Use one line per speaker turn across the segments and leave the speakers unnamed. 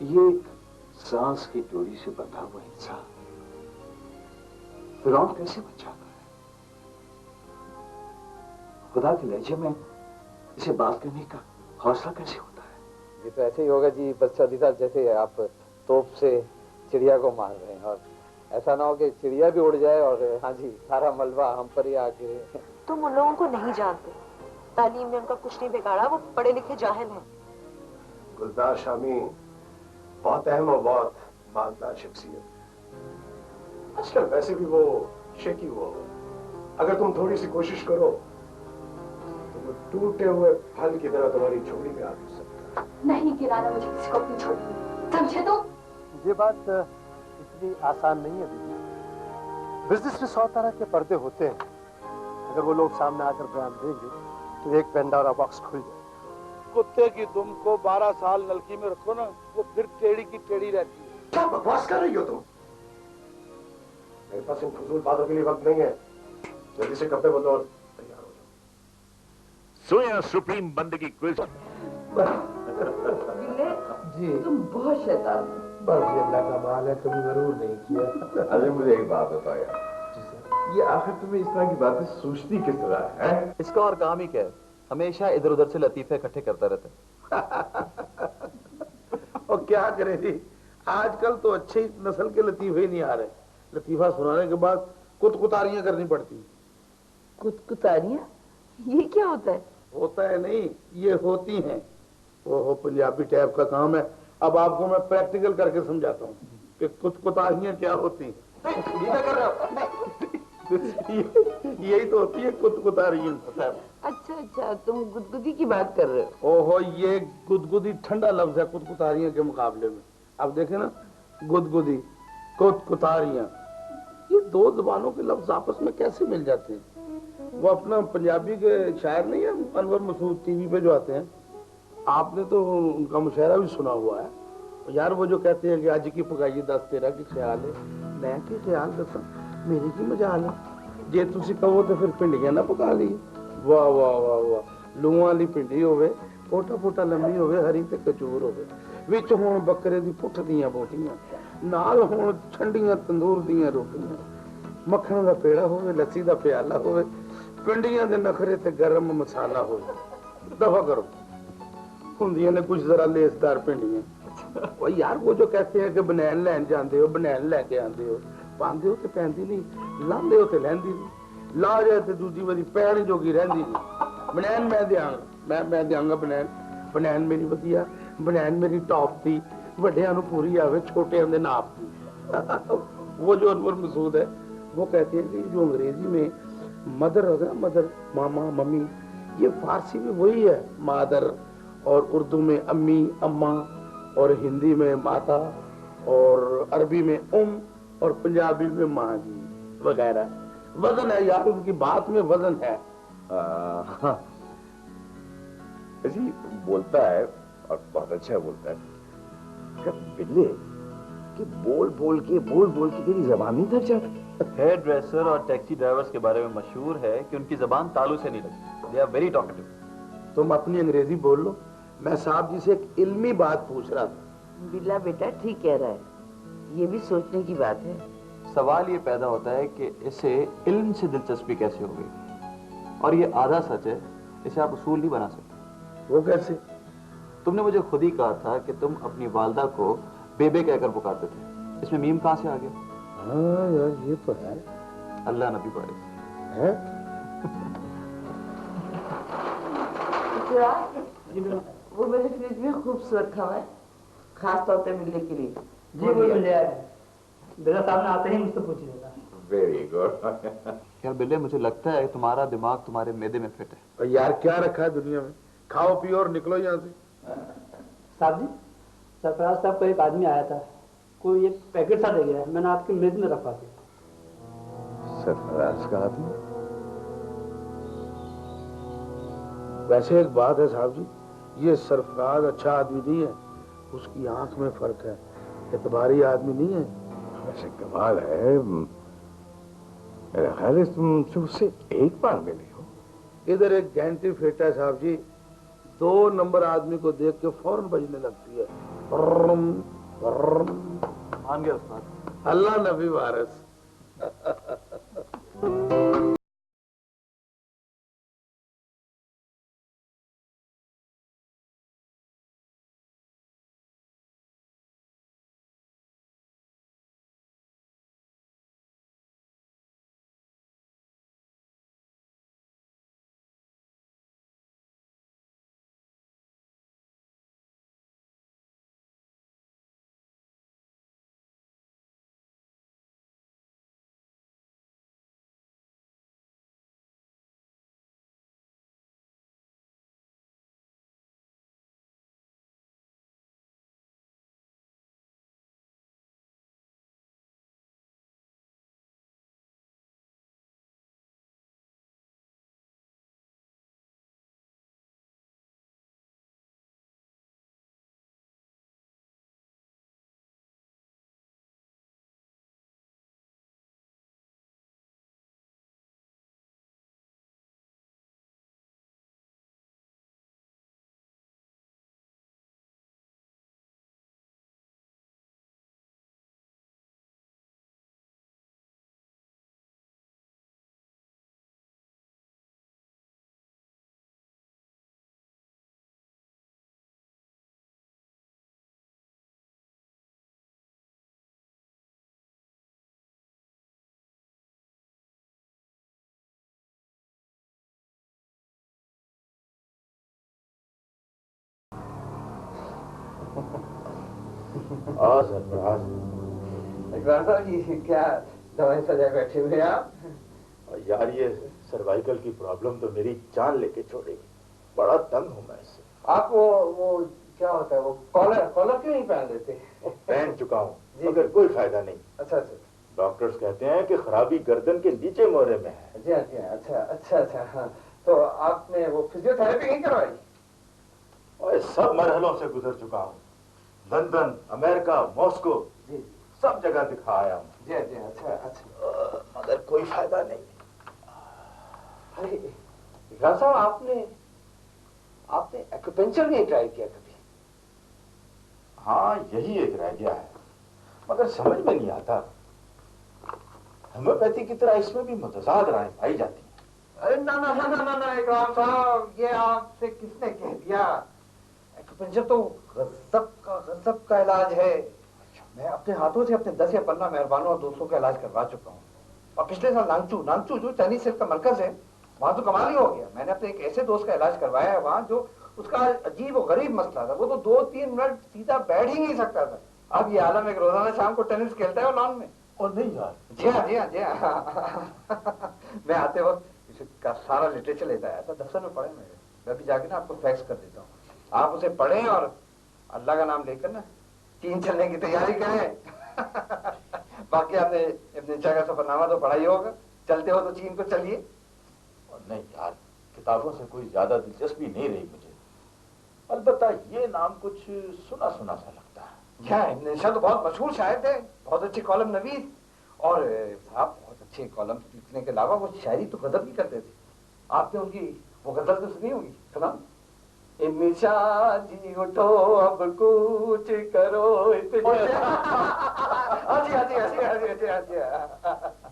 ये सांस की डोरी से बंधा हुआ इंसान फिरौन कैसे बच जाता है? खुदा के लहजे में इसे बात करने का हौसला कैसे होता है?
ये तो ऐसे ही होगा जी, बस चौधरी साहब, जैसे आप तोप से चिड़िया को मार रहे हैं, और ऐसा ना हो कि चिड़िया भी उड़ जाए और हाँ जी सारा मलबा हम पर ही आके।
तुम उन लोगों को नहीं जानते, तालीम में उनका कुछ नहीं बिगाड़ा, वो पढ़े लिखे जाहिल हैं।
गुलजार शामी बहुत अहम और बहुत मालदार शख्सियत। आजकल वैसे भी वो शेकी हुआ हो, अगर तुम थोड़ी सी कोशिश करो तो वो टूटे हुए फल की तरह तुम्हारी झोली में आ घुस सकता है।
नहीं गिराना मुझे किसी को अपनी झोली में, समझे तुम?
ये बात इतनी आसान नहीं है दीदी। बिजनेस में 100 तरह के पर्दे होते हैं। अगर वो लोग सामने आकर बयान देंगे तो एक पेंडोरा बॉक्स खुल जाए।
कुत्ते की दुम को 12 साल नलकी में रखो ना, वो फिर टेढ़ी की टेढ़ी रहती है।
क्या बकवास कर रही हो तुम? मेरे पास इन फजूल बातों के लिए वक्त नहीं है। जल्दी से कपड़े बदलो और तैयार हो जाओ।
सोया सुप्रीम बंदगी क्विज।
जी
तुम बहुत शैतान हो।
बस ये अल्लाह का माल है, कभी जरूर नहीं किया।
अरे मुझे एक बात बताओ यार,
जी सर।
ये आखिर तुम्हें इस तरह की बातें सोचती किस तरह है?
इसका और काम ही क्या है, हमेशा इधर उधर से लतीफे इकट्ठे करता रहता है।
और क्या करे जी, आजकल तो अच्छी नस्ल के लतीफे ही नहीं आ रहे। लतीफा सुनाने के बाद कुतकुतारियां करनी पड़ती।
कुतकुतारियां? ये क्या होता है?
होता है नहीं, ये होती हैं। वो पंजाबी टैप का काम है। अब आपको मैं प्रैक्टिकल करके समझाता हूँ कि कुतकुतारियां क्या होती हैं। यही तो होती है कुतकुतारियां।
अच्छा अच्छा, तुम गुदगुदी की बात कर रहे हो?
ओहो, ये गुदगुदी ठंडा लफ्ज है कुतकुतारियां के मुकाबले में। आप देखें ना, गुदगुदी, कुतकुतारियां, ये दो जुबानों के लफ्ज आपस में कैसे मिल जाते हैं? वो अपना पंजाबी के शायर नहीं है अनवर मसूद, टीवी पे जो आते हैं, आपने तो उनका मुशायरा भी सुना हुआ है यार। वो जो कहते हैं कि आज की पकाइए 10 13 की ख्याल है, मैं के ख्याल दसा मेरी की मजाल है, जे तुसी कहो तो फिर भिंडियां ना पका ली। वाह वाह वाह वाह, लूआं वाली भिंडी होवे, पोटा पोटा लंबी होवे, हरी ते कचूर होवे, विच होण बकरे दी पुੱਠ ਦੀਆਂ बोटियां, नाल होण ठंडियां तंदूर ਦੀਆਂ रोटियां, मक्खन दा पेड़ा होवे, लस्सी दा प्याला होवे, पिंडियां दे नखरे ते गरम मसाला होवे। दफा करो, ਹੁੰਦੀਆਂ ने कुछ जरा लेसदार भिंडियां। और यार वो जो कहते हैं कि बनैन लैन जाते हो, बनैन लैके आते हो, पाते हो तो पैंदी नहीं, लाते हो तो लैंदी नहीं, ला जाए तो दूजी बारी पैण जोगी रहिंदी नहीं। बनैन मैं देंगा, मैं देंगा बनैन, बनैन मेरी वधिया, बनैन मेरी टॉप दी, वड्डियां नूं पूरी आवे, छोटियां दे नाप दी। वो जो अनवर मसूद है, वो कहते हैं कि जो अंग्रेजी में मदर होगा, मदर मामा मम्मी, ये फारसी में वही है मादर, और उर्दू में अम्मी अम्मा, और हिंदी में माता, और अरबी में और पंजाबी में माँ जी वगैरह। वजन है यार, उनकी बात में वजन है।
जी बोलता है और बहुत अच्छा बोलता है। बिल्ले कि बोल बोल के तेरी जबान नहीं थक जाती।
हेयर ड्रेसर और टैक्सी ड्राइवर्स के बारे में मशहूर है कि उनकी जबान तालू से नहीं लगती। They are very talkative.
तुम अपनी अंग्रेजी बोल लो, मैं साहब जी से एक इल्मी बात पूछ रहा था।
बिल्ला बेटा ठीक कह रहा है, ये भी सोचने की बात है।
सवाल ये पैदा होता है कि इसे इल्म से दिलचस्पी कैसे हो गई, और ये आधा सच है, इसे आप उसूल नहीं बना सकते।
वो कैसे?
तुमने मुझे खुद ही कहा था कि तुम अपनी वालदा को बेबे कहकर पुकारते थे, इसमें मीम कहाँ से आ गया?
हाँ यार ये तो है,
अल्लाह नबी बारिश
है।
वो मेरे फ्रिज में खूबसूरत रखा हुआ है, खास तौर पे मिलने के लिए।
जी वो मिल जाएगा, बेटा सामने आते ही मुझसे पूछ लेगा।
Very good.
यार बिल्ले, मुझे लगता है तुम्हारा दिमाग तुम्हारे मैदे में फिट है।
और यार क्या रखा है दुनिया में, खाओ पियो और निकलो यहाँ से।
साहब जी, सरफराज साहब का एक आदमी आया था, कोई एक पैकेट सा दे गया, मैंने आपकी मेज में रखवा दिया।
सरफराज का आदमी?
वैसे एक बात है साहब जी, ये सरफराज अच्छा आदमी नहीं है, उसकी आंख में फर्क है, एतबारी आदमी नहीं है।
वैसे कमाल है, मेरा ख्याल है तुम उससे एक बार मिले हो।
इधर एक घंटी फेटा है साहब जी, 2 नंबर आदमी को देख के फौरन बजने लगती है। मान गया उस्ताद। अल्लाह नबी वारिस।
और सरफराज इकरार साहब जी क्या दवाई सजाए बैठे हुए आप?
और यार ये सर्वाइकल की प्रॉब्लम तो मेरी जान लेके छोड़ेगी। बड़ा तंग हूं मैं इससे।
आप वो क्या होता है वो कॉलर क्यों नहीं पहन लेते?
पहन चुका हूँ मगर कोई फायदा नहीं।
अच्छा अच्छा।
डॉक्टर्स कहते हैं कि खराबी गर्दन के नीचे मोहरे में है।
जी हाँ अच्छा हाँ। तो आपने वो फिजियोथेरेपी नहीं करवाई?
और सब मरहलों से गुजर चुका हूँ। लंदन, अमेरिका, मॉस्को सब जगह दिखा आया हूँ।
जी अच्छा।
मगर कोई फायदा नहीं।
अरे इकरार साहब आपने एक्यूपेंचर नहीं ट्राई किया कभी?
हाँ यही एक रह गया है मगर समझ में नहीं आता। होम्योपैथी की तरह इसमें भी मुतजाद राय पाई जाती है।
अरे ना इकरार साहब, ये आपसे किसने कह दिया? एक्यूपेंचर तो गजब का इलाज है। मैं अपने हाथों से अपने 10 या 15 मेहरबानों और दोस्तों का इलाज करवा चुका हूँ। और पिछले साल नांगचू जो चाइनीज सिल्क का मरकज है वहां तो कमाल ही हो गया। मैंने अपने एक ऐसे दोस्त का इलाज करवाया है वहां जो उसका अजीब और गरीब मसला था। वो तो 2-3 मिनट सीधा बैठ ही नहीं सकता था। अब ये आलम एक रोजाना शाम को टेनिस खेलता है लॉन में।
और नहीं यार?
जी हाँ। मैं आते वक्त इसका सारा लिटरेचर लेता आया था। दफ्तर में पढ़े मैं भी जाके ना आपको फैक्स कर देता हूँ। आप उसे पढ़ें और अल्लाह का नाम लेकर ना चीन चलने की तैयारी करें। बाकी आपने इब्न शाह का सफरनामा तो पढ़ा ही होगा। चलते हो तो चीन को चलिए।
और नहीं यार, किताबों से कोई ज्यादा दिलचस्पी नहीं रही मुझे। अलबत्ता ये नाम कुछ सुना सा लगता है।
क्या इब्न शाह तो बहुत मशहूर शायर थे, बहुत अच्छे कॉलम नवीस। और साहब बहुत अच्छे कॉलम लिखने के अलावा वो शायरी तो गजब भी करते थे। आपने उनकी वो गजल तो सुनी होगी, सुना? इब्न शाह जी उठो अब कुछ करो।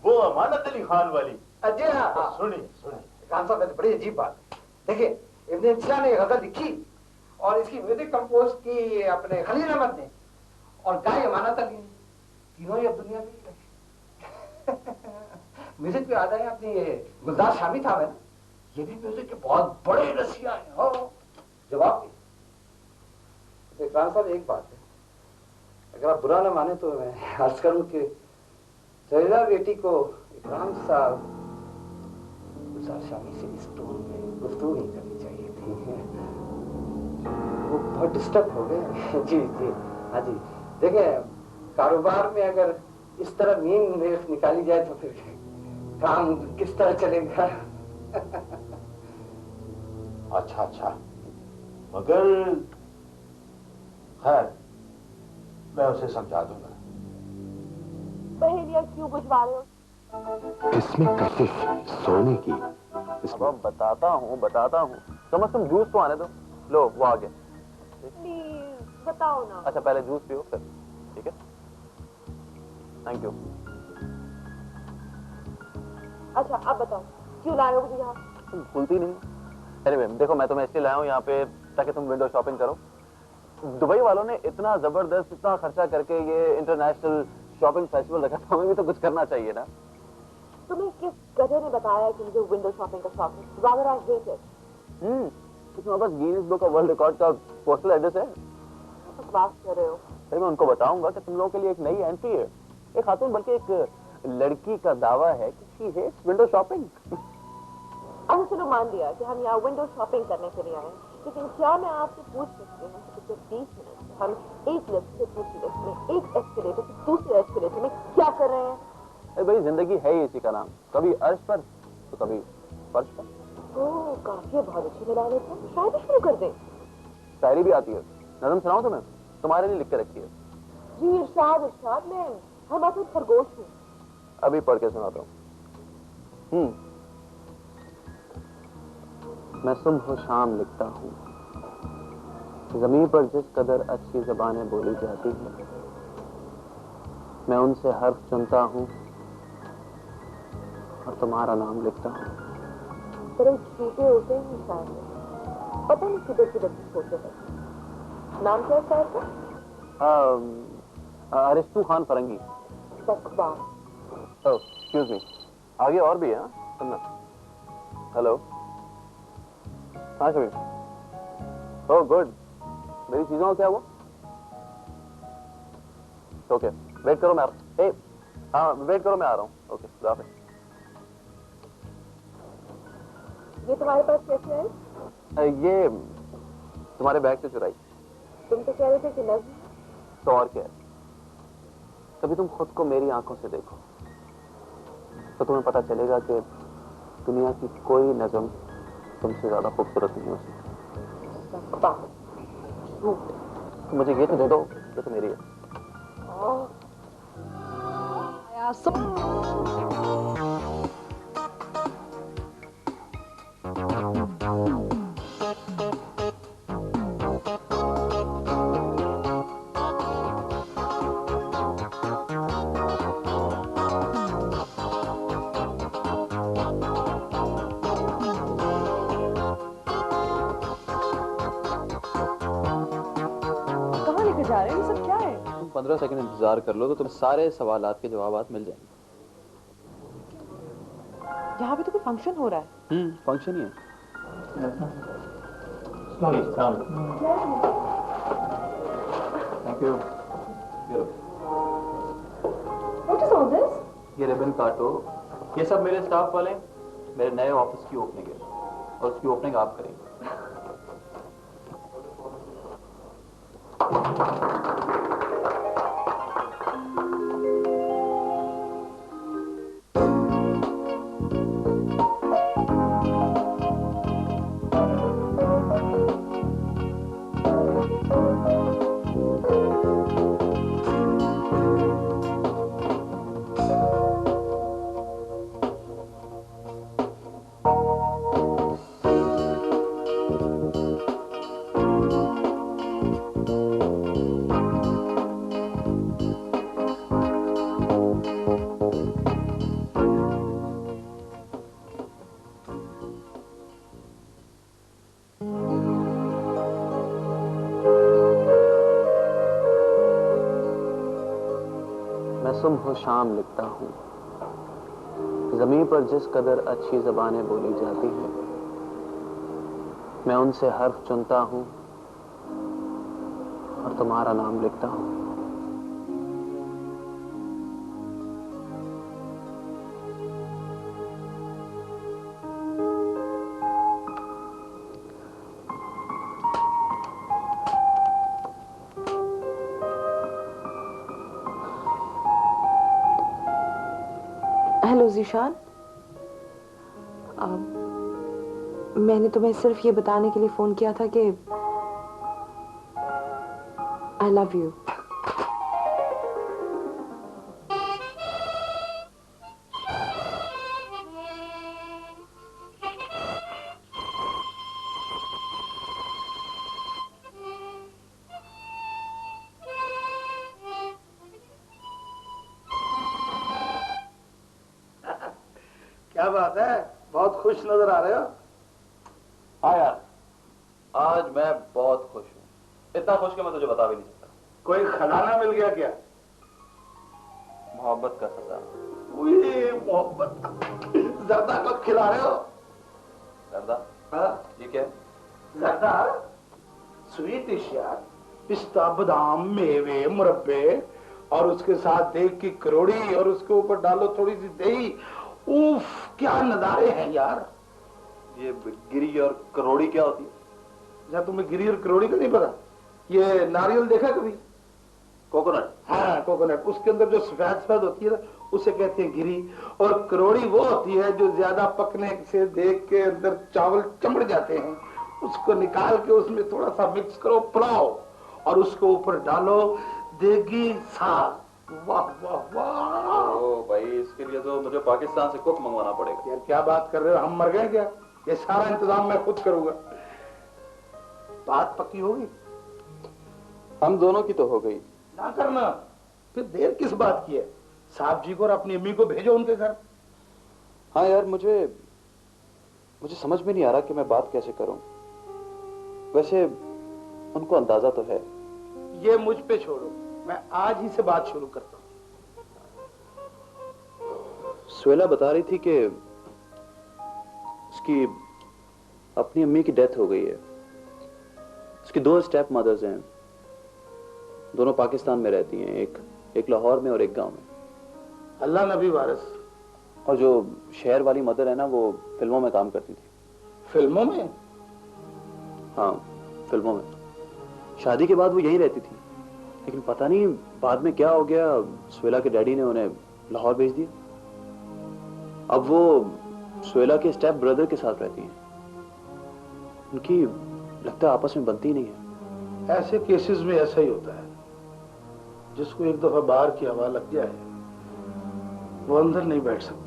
वो अमानत अली खान वाली?
जी हाँ
सुनिए।
खान साहब तो बड़ी अजीब बात है। देखिए इब्न शाह ने गजल लिखी और इसकी म्यूजिक कंपोज की अपने खलील अहमद ने और गाई अमानत अली ने। तीनों ही अब दुनिया में म्यूजिक पे आ जाए अपनी गुलजार शामी था ना, ये भी म्यूजिक के बहुत बड़े रसिया हैं। जवाब नहीं। खान साहब एक बात है, अगर आप बुरा ना माने तो मैं अर्ज करूं कि जहीरा बेटी को इकराम साहब गुलजार शामी से इस टोन में गुफ्तगू नहीं करनी चाहिए थी। वो बहुत डिस्टर्ब हो गए। जी हाँ जी। देखें कारोबार में अगर इस तरह नींद निकाली जाए तो फिर काम किस तरह चलेगा?
अच्छा मगर खैर मैं उसे समझा दूंगा।
पहेलियां क्यों बुझवा रहे हो?
इसमें कशिश सोने की।
अब बताता हूँ कम से कम जूस तो आने दो। लो वो आ गया।
प्लीज बताओ ना।
अच्छा पहले जूस पियो फिर, ठीक है? Thank you.
अच्छा अब बताओ क्यों लाए हो मुझे यहाँ?
तुम भूलती नहीं। Anyway, देखो मैं तुम्हें इसलिए लाया हूँ यहाँ पे ताकि तुम विंडो शॉपिंग करो। दुबई वालों ने इतना जबरदस्त, इतना खर्चा करके ये इंटरनेशनल शॉपिंग फेस्टिवल रखा, तो हमें भी तो कुछ करना चाहिए ना।
तुम्हें किस गधे ने बताया कि मुझे विंडो शॉपिंग का शौक है? Rather I hate it.
तुम्हारे पास Guinness book of world record का पोस्टल एड्रेस है?
बात कर रहे हो?
फिर मैं उनको बताऊंगा कि तुम लोगों के लिए एक नई एंट्री है। एक खातून बल्कि एक लड़की का दावा है कि शी हेट्स विंडो शॉपिंग।
अच्छा चलो मान लिया कि हम यहाँ विंडो शॉपिंग करने के लिए आए, लेकिन क्या मैं आपसे पूछ सकती हूँ कि पिछले 20 मिनट से हम एक लिफ्ट से दूसरी लिफ्ट में, एक एस्केलेटर से दूसरे एस्केलेटर में क्या कर रहे हैं?
अरे भाई जिंदगी है ही इसी का नाम, कभी अर्श पर तो कभी फर्श पर।
ओह काफी बहुत अच्छी मिला लेते हैं, शायद शुरू कर दें।
शायरी भी आती है, नज़म सुनाऊं तुम्हें? तुम्हारे लिए लिख के रखी है।
जी इरशाद इरशाद, मैं हम मतलब खरगोश हूँ।
अभी पढ़ के सुनाता हूँ। मैं सुबह शाम लिखता हूँ, ज़मीन पर जिस कदर अच्छी ज़बानें बोली जाती हैं, मैं उनसे हर्फ चुनता हूँ और तुम्हारा नाम लिखता हूँ।
बड़े झूठे होते हैं शायद, पता नहीं किधर किधर की सोचते हैं। नाम क्या है शायद का?
अरिस्तु खान फरंगी।
बकवास।
ओह एक्सक्यूज मी, आगे और भी है हाँ? सुनना। हेलो, हाँ शबीर। ओह गुड, मेरी चीजों का क्या हुआ? ओके वेट करो मैं हाँ वेट करो मैं आ रहा हूँ। ओके खुदा हाफिज़।
ये तुम्हारे पास कैसे है?
ये तुम्हारे बैग से चुराई।
तुम तो कह रहे थे कि नज़्म।
तो और क्या है? कभी तुम खुद को मेरी आंखों से देखो तो तुम्हें पता चलेगा कि दुनिया की कोई नज़म तुमसे ज्यादा खूबसूरत नहीं हो सकती। मुझे ये तो दे दो, ये तो मेरी है।
जा रहे हैं? सब क्या है?
तुम 15 सेकंड इंतजार कर लो तो तुम्हें सारे सवालात के जवाब मिल जाएंगे।
यहाँ पे तो कोई फंक्शन हो रहा है।
फंक्शन ही है। Thank you.
What is all this?
ये रिबन काटो। ये सब मेरे स्टाफ वाले मेरे नए ऑफिस की ओपनिंग है और उसकी ओपनिंग आप करेंगे। सुबह शाम लिखता हूँ, ज़मीन पर जिस कदर अच्छी ज़बानें बोली जाती हैं, मैं उनसे हर्फ चुनता हूँ और तुम्हारा नाम लिखता हूँ।
हेलो ज़ीशान, मैंने तुम्हें सिर्फ ये बताने के लिए फोन किया था कि आई लव यू।
क्या बात है, बहुत खुश नजर आ रहे हो।
हाँ यार, आज मैं बहुत खुश हूँ, इतना खुश कि मैं तुझे बता भी नहीं सकता।
कोई खजाना मिल गया क्या?
मोहब्बत का खजाना।
मोहब्बत। जर्दा कब खिला रहे हो?
जर्दा?
हाँ?
ये क्या है?
जर्दा स्वीट डिश यार, पिस्ता, बादाम, मेवे, मुरब्बे और उसके साथ देग की करोड़ी और उसके ऊपर डालो थोड़ी सी दही। उफ, क्या नजारे हैं यार।
ये गिरी और करोड़ी क्या होती है?
क्या तुम्हें गिरी और करोड़ी का नहीं पता? ये नारियल देखा कभी?
कोकोनट?
हाँ, कोकोनट। उसके अंदर जो सफेद सफेद होती है ना, उसे कहते हैं गिरी। और करोड़ी वो होती है जो ज्यादा पकने से देख के अंदर चावल चमड़ जाते हैं, उसको निकाल के उसमें थोड़ा सा मिक्स करो, पुलाव, और उसके ऊपर डालो देगी साग। वाह वाह वाह।
ओ भाई, इसके लिए तो मुझे पाकिस्तान से कुक मंगवाना पड़ेगा।
यार क्या बात कर रहे हो, हम मर गए क्या? ये सारा इंतजाम मैं खुद करूंगा। बात पक्की होगी?
हम दोनों की तो हो गई।
ना करना, फिर देर किस बात की है? साहब जी को और अपनी अम्मी को भेजो उनके घर।
हाँ यार, मुझे समझ में नहीं आ रहा कि मैं बात कैसे करूं। वैसे उनको अंदाजा तो है।
ये मुझ पे छोड़ो, मैं आज ही से बात शुरू करता हूँ।
स्वेला बता रही थी कि उसकी अपनी अम्मी की डेथ हो गई है। उसकी 2 स्टेप मदर्स हैं, दोनों पाकिस्तान में रहती हैं, एक लाहौर में और एक गांव में।
अल्लाह नबी वारिस।
और जो शहर वाली मदर है ना, वो फिल्मों में काम करती थी।
फिल्मों में?
हाँ, फिल्मों में। शादी के बाद वो यहीं रहती थी, लेकिन पता नहीं बाद में क्या हो गया, स्वेला के डैडी ने उन्हें लाहौर भेज दिया। अब वो स्वेला के स्टेप ब्रदर के साथ रहती हैं। उनकी लगता है आपस में बनती नहीं है।
ऐसे केसेस में ऐसा ही होता है, जिसको एक दफा बाहर की हवा लग जाए वो अंदर नहीं बैठ सकती।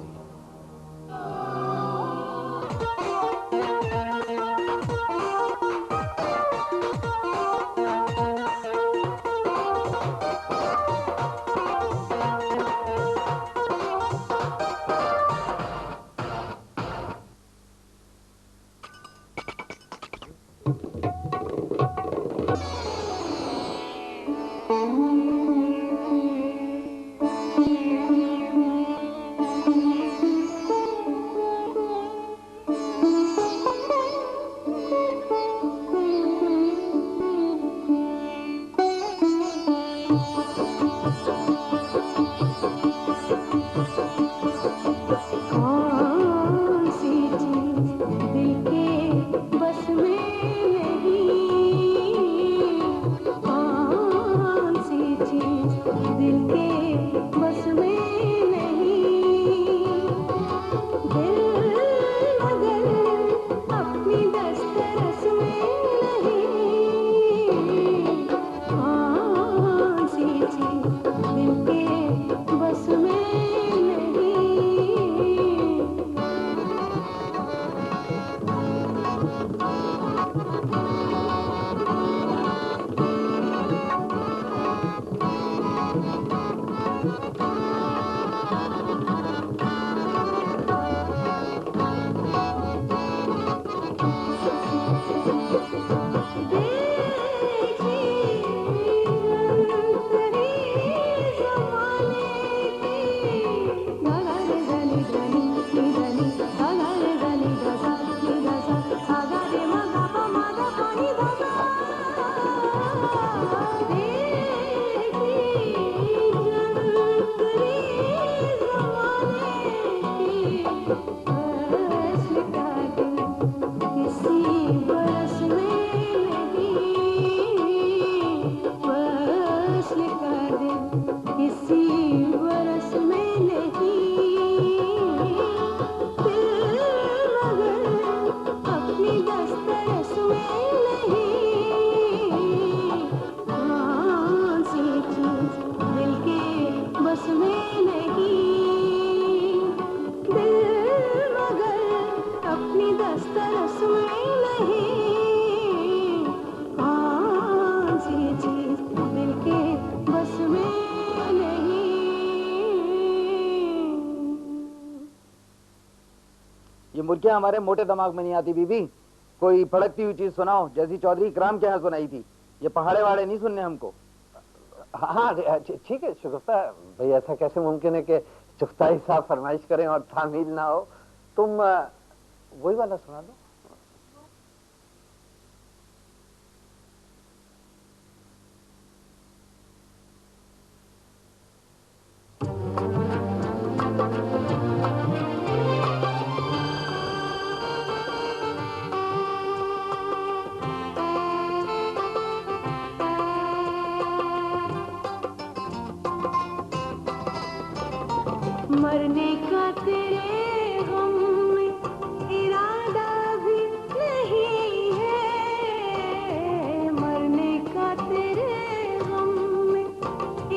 दिल के बस में मुर्गियां हमारे मोटे दिमाग में नहीं आती बीबी। कोई फड़कती हुई चीज सुनाओ, जैसी चौधरी इकराम के यहाँ सुनाई थी। ये पहाड़े वाड़े नहीं सुनने हमको।
हाँ ठीक है शुगुफ्ता भाई, ऐसा कैसे मुमकिन है कि चुगताई साहब फरमाइश करें और तामील ना हो। तुम वही वाला सुना दो।
मरने का तेरे गम में इरादा भी नहीं है, मरने का तेरे गम में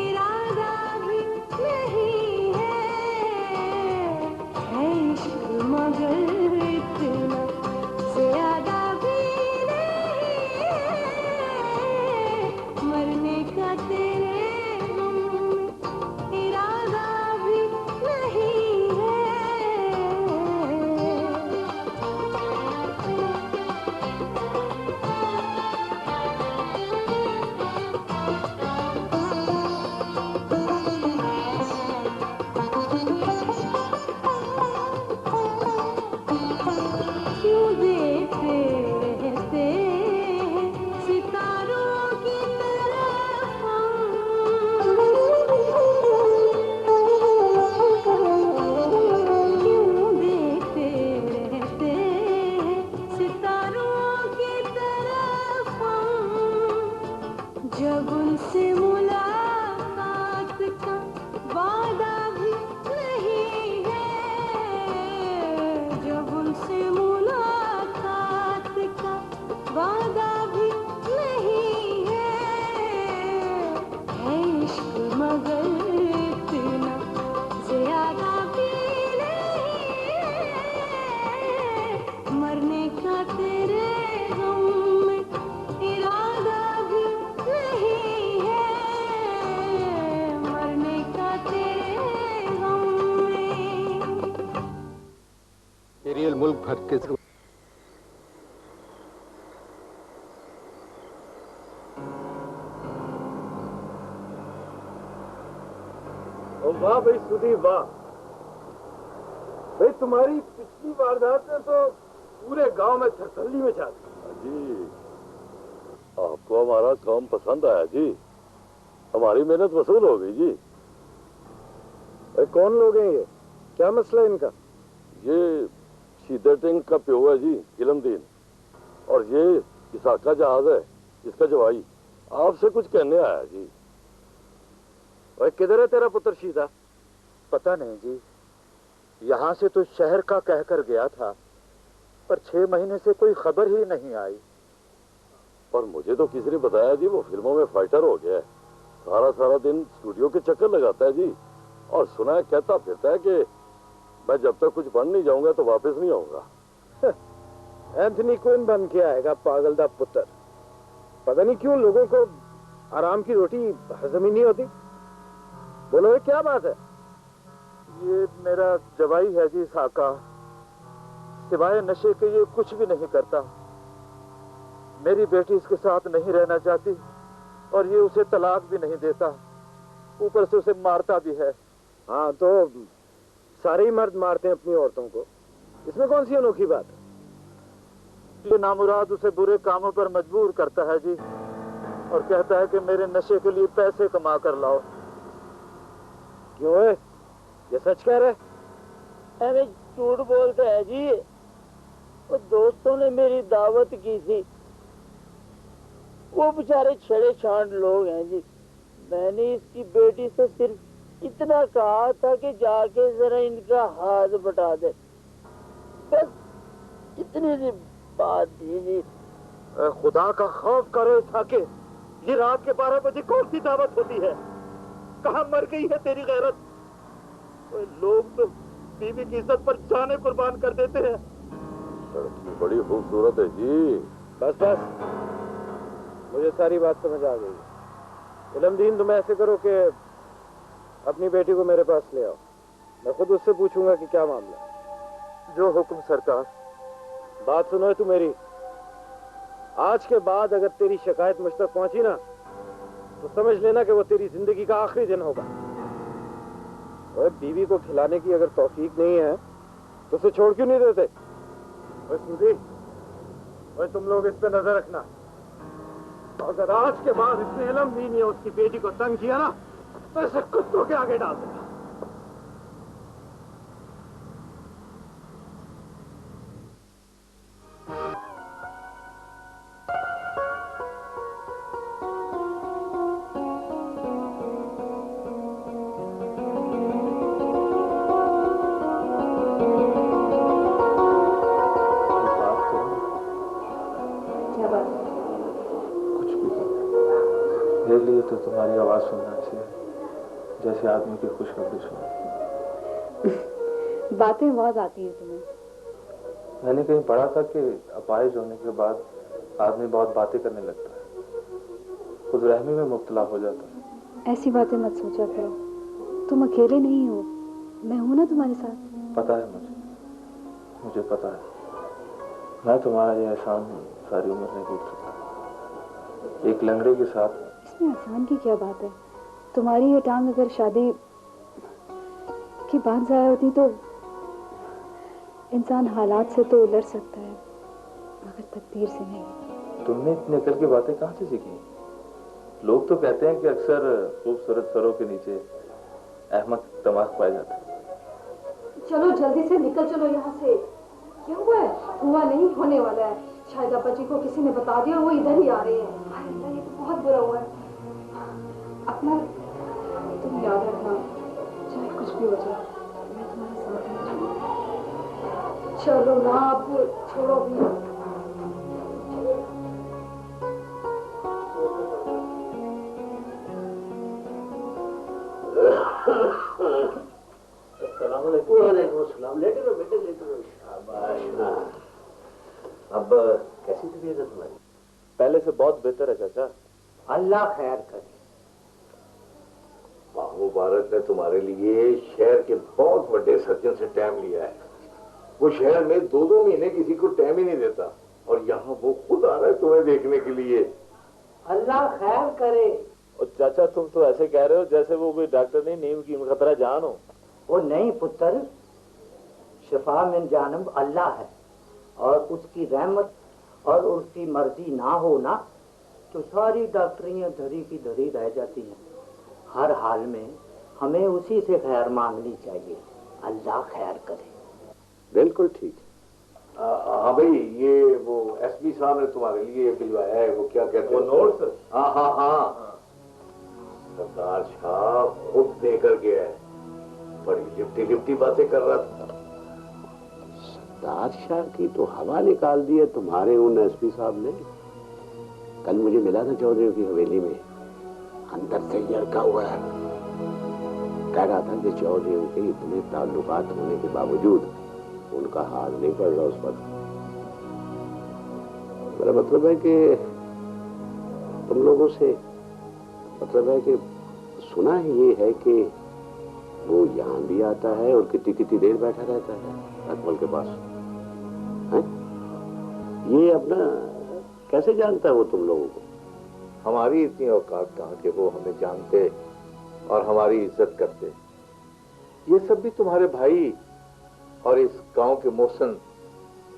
इरादा भी नहीं है इश्क मगर इतना ज्यादा भी नहीं है, मरने का तेरे गम में इरादा भी नहीं है। क्यों देखते रहते हैं सितारों की तरफ क्यों देखते रहते हैं सितारों की तरफ जब उनसे मुलाकात का वादा भी नहीं है, जब उनसे मुलाकात का वादा भी नहीं है इश्क मगर इतना ज्यादा भी नहीं है, मरने का तेरे गम में इरादा भी नहीं है, मरने का तेरे गम में।
एरियल मुल्क भर के
वाह भाई सुधीर वाह भाई, तुम्हारी पिछली वारदात ने तो पूरे गांव में थरथल्ली में छा दी।
जी आपको हमारा काम पसंद आया जी, हमारी मेहनत वसूल हो गई जी।
भाई कौन लोग हैं ये, क्या मसला है इनका?
ये शीदर सिंह का प्यो है जी इलमदीन, और ये इसाका जहाज है इसका जवाई, आपसे कुछ कहने आया जी।
भाई किधर है तेरा पुत्र शीदा?
पता नहीं जी, यहाँ से तो शहर का कहकर गया था, पर 6 महीने से कोई खबर ही नहीं आई।
और मुझे तो किसी ने बताया जी वो फिल्मों में फाइटर हो गया है, सारा दिन स्टूडियो के चक्कर लगाता है जी, और सुना है कहता फिरता है कि मैं जब तक कुछ बन नहीं जाऊंगा तो वापस नहीं आऊंगा।
एंथनी क्विन बन के आएगा पागल दा पुत्र। पता नहीं क्यों लोगों को आराम की रोटी हजम ही नहीं होती। बोलो ये क्या बात है?
ये मेरा जवाई है जी साका, सिवाय नशे के ये कुछ भी नहीं करता। मेरी बेटी इसके साथ नहीं रहना चाहती और ये उसे तलाक भी नहीं देता, ऊपर से उसे मारता भी है।
हाँ तो सारे ही मर्द मारते हैं अपनी औरतों को, इसमें कौन सी अनोखी बात है?
ये नामुराद उसे बुरे कामों पर मजबूर करता है जी, और कहता है कि मेरे नशे के लिए पैसे कमा कर लाओ।
क्यों है, ये सच कह रहे?
अरे झूठ बोलता है जी, वो दोस्तों ने मेरी दावत की थी, वो बेचारे छड़े छांड लोग हैं जी। मैंने इसकी बेटी से सिर्फ इतना कहा था कि जाके जरा इनका हाथ बटा दे, बस इतनी सी बात थी जी।
खुदा का खौफ करो साके, ये रात के 12 बजे कौन सी दावत होती है? कहाँ मर गई है तेरी गैरत? लोग तो बीवी की इज्जत पर जाने कुर्बान कर देते हैं।
लड़की बड़ी खूबसूरत है जी।
बस मुझे सारी बात समझ आ गई। इलमदीन तुम ऐसे करो कि अपनी बेटी को मेरे पास ले आओ, मैं खुद उससे पूछूंगा कि क्या मामला।
जो हुक्म सरकार।
बात सुनो तू मेरी। आज के बाद अगर तेरी शिकायत मुझ तक पहुंची ना तो समझ लेना कि वो तेरी जिंदगी का आखिरी दिन होगा। और बीवी को खिलाने की अगर तौफीक नहीं है तो उसे छोड़ क्यों नहीं देते? ओए सुधी, ओए तुम लोग इस पे नजर रखना। अगर आज के बाद इसने इल्म भी नहीं उसकी बेटी को तंग किया ना तो इसे कुत्तों के आगे डाल देना। मेरे लिए तो तुम्हारी आवाज सुनना ऐसे है जैसे आदमी की खुशखबरी सुना।
बातें बहुत आती हैं तुम्हें।
मैंने कहीं पढ़ा था कि अपाहिज होने के बाद आदमी बहुत बातें करने लगता है, खुद रहमी में मुब्तला हो जाता है।
ऐसी बातें मत सोचा करो, तुम अकेले नहीं हो, मैं हूं ना तुम्हारे साथ।
पता है मुझे पता है। मैं तुम्हारा ये एहसान सारी उम्र नहीं भूल सकता। एक लंगड़े के साथ।
इसमें आसान की क्या बात है? तुम्हारी ये टांग अगर शादी की बात जाया होती तो इंसान हालात से तो लड़ सकता है मगर तकदीर से नहीं।
तुमने इतनी अकल की बातें कहाँ से सीखी? लोग तो कहते हैं कि अक्सर खूबसूरत सरों के नीचे अहमक दिमाग पाए जाते हैं।
चलो जल्दी से निकल चलो यहाँ से। क्या हुआ है? हुआ नहीं, होने वाला है। शायद अपा जी को किसी ने बता दिया और वो इधर ही आ रहे हैं। ये तो बहुत बुरा हुआ है। अपना तुम याद रखना, चाहे कुछ भी हो जाए मैं तुम्हारे साथ हूँ। चलो ना, अब छोड़ो भी।
लेटे रहो बेटे, लेटे रहो। शाबाश। अब कैसी तबीयत है तुम्हारी?
पहले से बहुत बेहतर है चाचा।
अल्लाह खैर करे। माह मुबारक ने तुम्हारे लिए शहर के बहुत बड़े सर्जन से टाइम लिया है। वो शहर में 2-2 महीने किसी को टाइम ही नहीं देता और यहाँ वो खुद आ रहा है तुम्हें देखने के लिए।
अल्लाह खैर करे।
और चाचा तुम तो ऐसे कह रहे हो जैसे वो कोई डॉक्टर नहीं, नीम की खतरा जान हो।
वो नहीं पुत्र, शिफा मिन जानब अल्लाह है और उसकी रहमत और उसकी मर्जी ना हो ना तो सारी डॉक्टरियां धरी की धरी रह जाती हैं। हर हाल में हमें उसी से खैर मांगनी चाहिए। अल्लाह खैर करे।
बिल्कुल ठीक। हाँ भाई, ये वो एसपी साहब ने तुम्हारे लिए भिजवाया है, वो क्या कहते हैं, नोट्स। हाँ हाँ हाँ, सरदार शाह खुद देकर गया है। बड़ी लिफ्टी लिफ्टी बातें कर रहा था।
सरदार शाह की तो हवा निकाल दी है तुम्हारे उन एसपी साहब ने। कल मुझे मिला था चौधरी की हवेली में, अंदर से लड़का हुआ है। कह रहा था कि चौधरी के इतने ताल्लुकात होने के बावजूद उनका हाथ नहीं पड़ रहा उस पर। मेरा मतलब है कि तुम लोगों से मतलब है कि सुना ही ये है कि वो यहाँ भी आता है और कितनी कितनी देर बैठा रहता है अकमल के पास है? ये अपना कैसे जानता है वो तुम लोगों को?
हमारी इतनी औकात कहाँ कि वो हमें जानते और हमारी इज्जत करते। ये सब भी तुम्हारे भाई और इस गांव के मोहसिन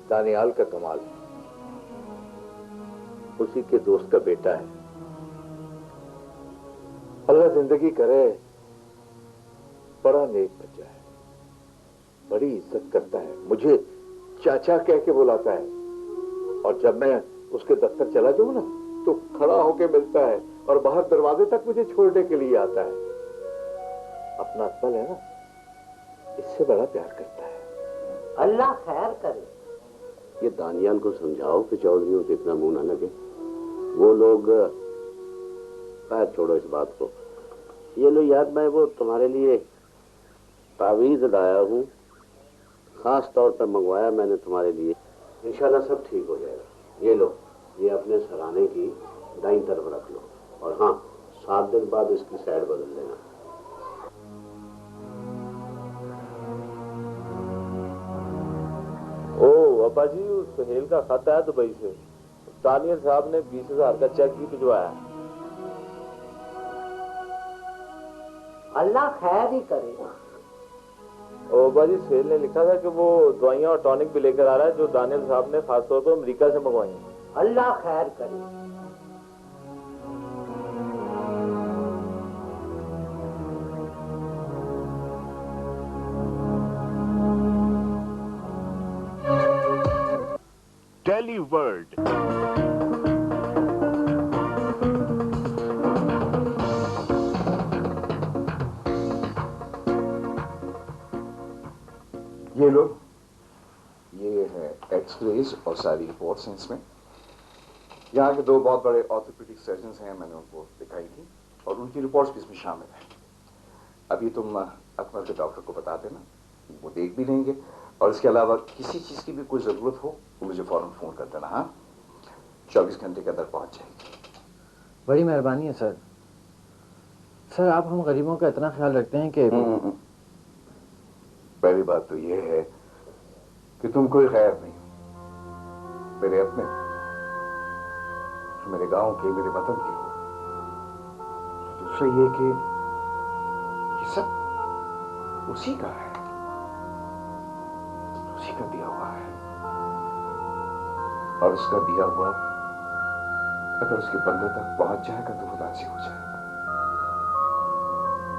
दानियाल का कमाल है। उसी के दोस्त का बेटा है। अल्लाह जिंदगी करे, बड़ा नेक बच्चा है, बड़ी इज्जत करता है, मुझे चाचा कह के बुलाता है और जब मैं उसके दफ्तर चला जाऊं ना तो खड़ा होके मिलता है और बाहर दरवाजे तक मुझे छोड़ने के लिए आता है। अपना अकमल है ना, इससे बड़ा प्यार करता है।
अल्लाह खैर करे।
ये दानियाल को समझाओ कि चौधरियों को इतना मुंह ना लगे। वो लोग पैर छोड़ो इस बात को। ये लो याद, मैं वो तुम्हारे लिए तावीज लाया हूँ, खास तौर पर मंगवाया मैंने तुम्हारे लिए। इंशाल्लाह सब ठीक हो जाएगा। ये लो, ये अपने सराने की दाईं तरफ रख लो और हाँ 7 दिन बाद इसकी साइड बदल देना।
अब्बा जी उस सुहेल का खत आया दुबई से, दानियल साहब ने 20,000 का चेक भी भिजवाया।
अल्लाह खैर ही करेगा।
और अब्बा जी सुहेल ने लिखा था कि वो दवाइयाँ और टॉनिक भी लेकर आ रहा है जो दानियल साहब ने खासतौर पर अमेरिका से मंगवाई हैं।
अल्लाह खैर करे।
टेली वर्ल्ड
ये लो, ये है एक्सरेज और सारी रिपोर्ट्स हैं इसमें। यहाँ के दो बहुत बड़े ऑर्थोपेडिक सर्जन्स हैं, मैंने उनको दिखाई थी और उनकी रिपोर्ट्स भी इसमें शामिल हैं। अभी तुम अकमल के डॉक्टर को बता देना, वो देख भी लेंगे और इसके अलावा किसी चीज़ की भी कोई ज़रूरत हो तो मुझे फ़ौरन फ़ोन कर देना। हाँ, 24 घंटे के अंदर पहुँच जाएगी।
बड़ी मेहरबानी है सर। सर आप हम गरीबों का इतना ख्याल रखते हैं कि
पहली बात तो ये है कि तुम कोई गैर नहीं हो, मेरे अपने, मेरे गांव के, मेरे वतन के हो। दूसरा ये कि ये सब उसी का है, उसी का दिया हुआ है और उसका दिया हुआ अगर उसके बंदे तक पहुंच जाएगा तो वो राजी हो जाएगा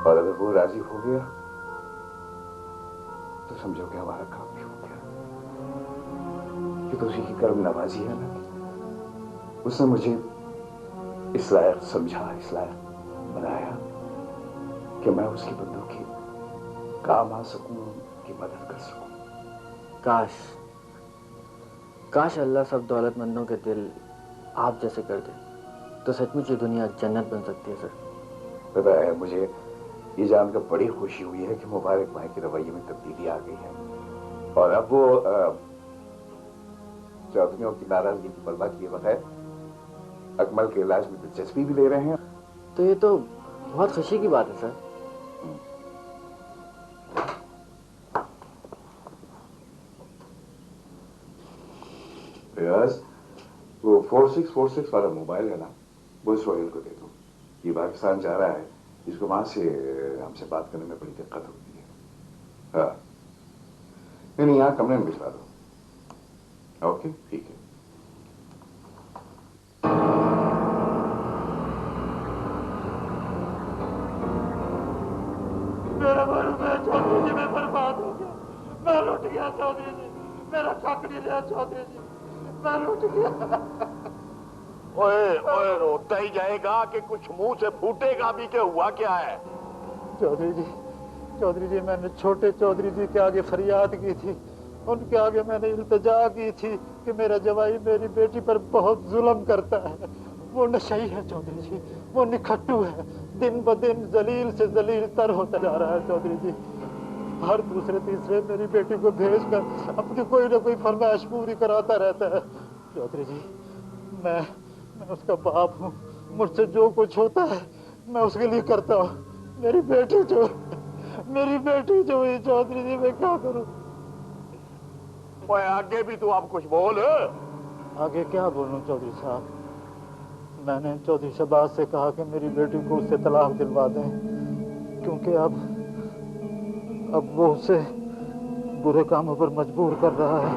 और अगर वो राजी हो गया तो समझो कि हमारा काम भी हो गया। ये तो उसी की कर्म नवाजी है ना, उसने मुझे इस लायक समझा, इस लायक बनाया कि मैं उसके बंदों के काम आ सकूं, उनकी मदद कर सकूं।
काश अल्लाह सब दौलतमंदों के दिल आप जैसे कर दे तो सचमुच ये दुनिया जन्नत बन सकती है सर।
पता है, मुझे ये जानकर बड़ी खुशी हुई है कि मुबारक भाई के रवैये में तब्दीली आ गई है और अब वो चौधरियों की नाराजगी की परवाह किए बगैर अकमल के इलाज में दिलचस्पी भी ले रहे हैं।
तो ये तो बहुत खुशी की बात है सर।
रियाज, वो 4646 वाला मोबाइल है ना, वो सोहेल को दे दो। ये पाकिस्तान जा रहा है, इसको वहां से हमसे बात करने में बड़ी दिक्कत होती है। हाँ, नहीं यहाँ कमरे में भिजवा दो। ओके, ठीक है।
मेरा मैं चौधरी जी, मैं बर्बाद हो गया, मैं लुट गया चौधरी जी, मेरा कख नहीं रहा चौधरी जी, मैं लुट गया।
ओए ओए, रोता ही जाएगा कि कुछ मुंह से फूटेगा भी कि हुआ क्या है?
चौधरी जी मैंने छोटे चौधरी जी के आगे फरियाद की थी, उनके आगे मैंने इल्तिजा की थी कि मेरा जवाई मेरी बेटी पर बहुत जुल्म करता है। वो नशई है चौधरी जी, वो निखट्टू है, दिन ब दिन जलील से जलील तर होता जा रहा है चौधरी जी। हर दूसरे तीसरे मेरी बेटी को भेजकर अपनी कोई ना कोई फरमाइश पूरी कराता रहता है। चौधरी जी मैं उसका बाप हूँ, मुझसे जो कुछ होता है मैं उसके लिए करता हूँ। मेरी बेटी जो हुई चौधरी जी, मैं क्या करूँ?
आगे भी तू आप कुछ बोल।
आगे क्या बोलूं चौधरी साहब? मैंने चौधरी शहबाज से कहा कि मेरी बेटी को उससे तलाक दिलवा दें, क्योंकि अब वो उसे बुरे कामों पर मजबूर कर रहा है।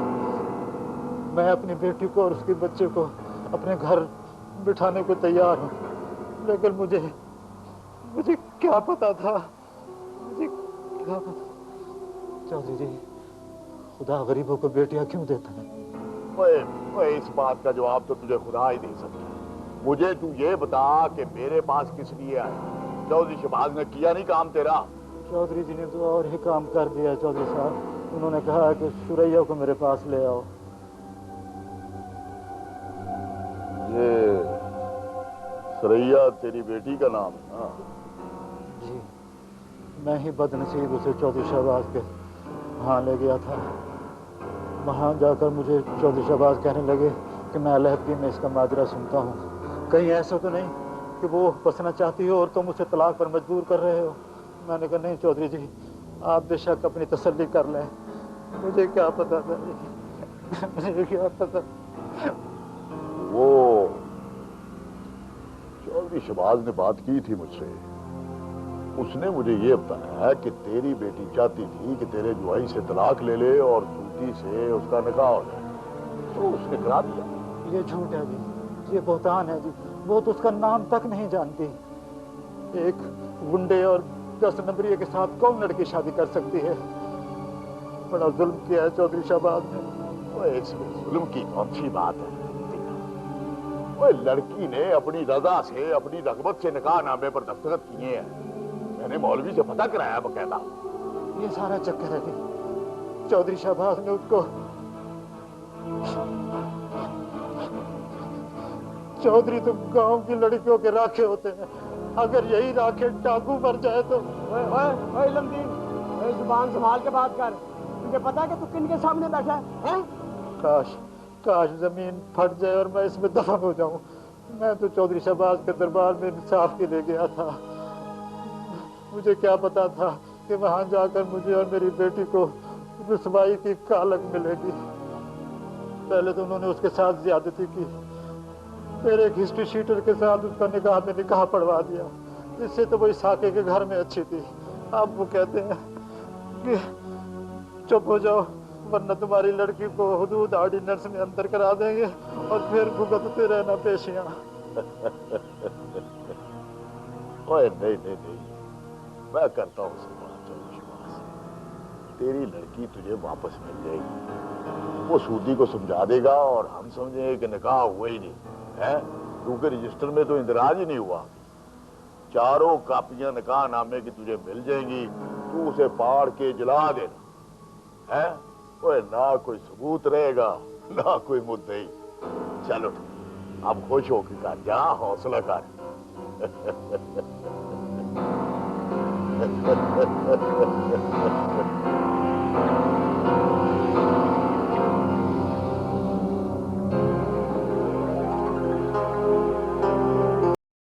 मैं अपनी बेटी को और उसके बच्चे को अपने घर बिठाने को तैयार हूँ, लेकिन मुझे क्या पता था, चौधरी जी, खुदा गरीबों को बेटियां क्यों देता है?
ओए, इस बात का जवाब तो तुझे खुदा ही दे सकता है। मुझे तू ये बता कि मेरे पास किस लिए आया? चौधरी शहबाज ने किया नहीं काम तेरा?
चौधरी जी ने तो और ही काम कर दिया चौधरी साहब। उन्होंने कहा कि सुरैया को मेरे पास ले आओ।
ये सुरैया तेरी बेटी का नाम है ना?
जी, मैं ही बदनसीब उसे चौधरी शहबाज के वहाँ ले गया था। वहाँ जाकर मुझे चौधरी शहबाज कहने लगे कि मैं अलहदगी में इसका माजरा सुनता हूँ, कहीं ऐसा तो नहीं कि वो बसना चाहती हो और तुम उसे तलाक पर मजबूर कर रहे हो। मैंने कहा नहीं चौधरी जी, आप बेशक अपनी तसल्ली कर लें, मुझे क्या पता था।
मुझे क्या पता।
वो चौधरी शहबाज ने बात की थी मुझसे। उसने मुझे ये बताया कि तेरी बेटी चाहती थी कि तेरे जुआई से तलाक ले ले और सूती से उसका निकाह हो जाए, तो उसने करा दिया।
ये झूठ है जी, ये बहतान है जी। वो तो उसका नाम तक नहीं जानती। एक गुंडे और 10 नंबरी के साथ कौन लड़की शादी कर सकती है? बड़ा जुल्म किया है चौधरी शहबाज ने।
वो इसमें जुल्म की कौन सी बात है? वो लड़की ने अपनी रजा से, अपनी रगबत से निकाह नामे पर दस्तखत किए हैं। मैंने मौलवी से पता कराया बकायदा।
ये सारा चक्कर है जी। चौधरी शहबाज ने उसको, चौधरी तो गांव की लड़कियों के राखे होते हैं। अगर यही राखे डाकू मर जाए तो।
ओए लमदीन, जुबान संभाल के बात कर। तुझे पता है कि तू किन के सामने बैठा है?
काश जमीन फट जाए और मैं इसमें दफन हो जाऊं। मैं तो चौधरी शहबाज के दरबार में इंसाफ के लिए गया था। मुझे क्या पता था कि वहां जाकर मुझे और मेरी बेटी को रुसवाई की कालक मिलेगी। पहले तो उन्होंने उसके साथ ज्यादती की, फिर एक हिस्ट्री शीटर के साथ उसका निकाह में निकाह पढ़वा दिया। इससे तो वही साके के घर में अच्छी थी। अब वो कहते हैं कि चुप हो जाओ वरना तुम्हारी लड़की को हुदूद ऑर्डिनेंस में अंदर करा देंगे और फिर भुगतते रहना पेशियां।
ओए नहीं, मैं करता हूँ तेरी लड़की तुझे वापस मिल जाएगी। वो सूदी को समझा देगा और हम समझेंगे कि निकाह हुआ ही नहीं है, क्योंकि रजिस्टर में तो इंदराज ही नहीं हुआ। चारों कापियां निकाह नामे की तुझे मिल जाएंगी, तू उसे पाड़ के जला देना है। ओए ना कोई सबूत रहेगा ना कोई मुद्दई। चलो अब खुश होकर कर जा, हौसला कर।